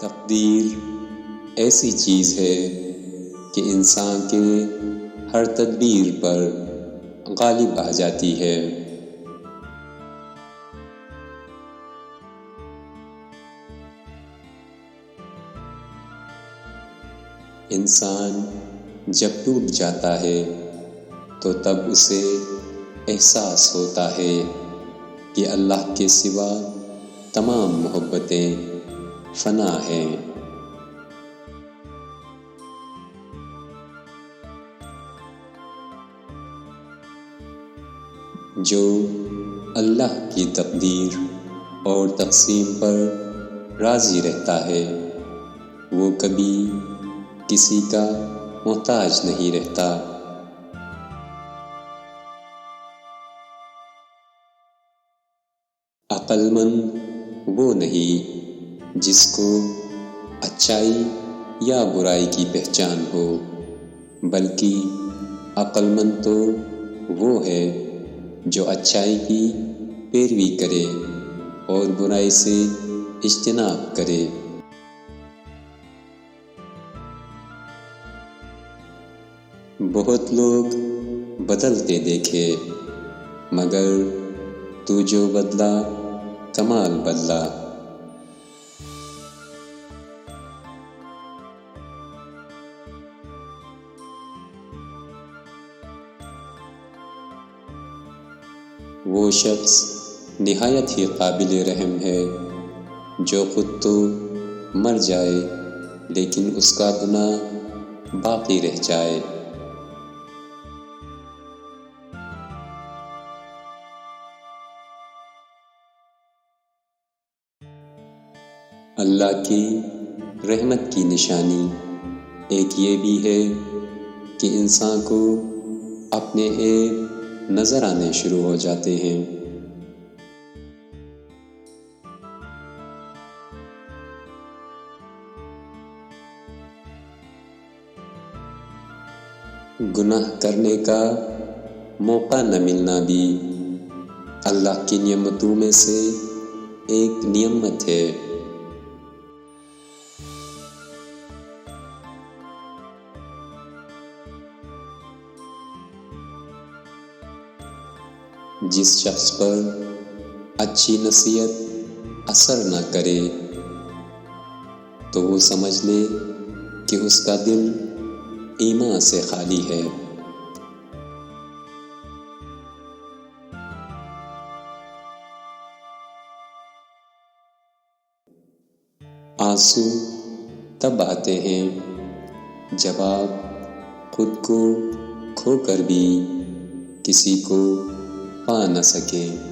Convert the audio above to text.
تقدیر ایسی چیز ہے کہ انسان کے ہر تدبیر پر غالب آ جاتی ہے۔ انسان جب ٹوٹ جاتا ہے تو تب اسے احساس ہوتا ہے کہ اللہ کے سوا تمام محبتیں فنا ہیں۔ جو اللہ کی تقدیر اور تقسیم پر راضی رہتا ہے وہ کبھی کسی کا محتاج نہیں رہتا۔ عقل مند وہ نہیں جس کو اچھائی یا برائی کی پہچان ہو، بلکہ عقل مند تو وہ ہے جو اچھائی کی پیروی کرے اور برائی سے اجتناب کرے۔ بہت لوگ بدلتے دیکھے مگر تو جو بدلا کمال بدلا۔ وہ شخص نہایت ہی قابل رحم ہے جو خود تو مر جائے لیکن اس کا گناہ باقی رہ جائے۔ اللہ کی رحمت کی نشانی ایک یہ بھی ہے کہ انسان کو اپنے عیب نظر آنے شروع ہو جاتے ہیں۔ گناہ کرنے کا موقع نہ ملنا بھی اللہ کی نعمتوں میں سے ایک نعمت ہے۔ جس شخص پر اچھی نصیحت اثر نہ کرے تو وہ سمجھ لے کہ اس کا دل ایمان سے خالی ہے۔ آنسو تب آتے ہیں جب آپ خود کو کھو کر بھی کسی کو پا نہ سکیں۔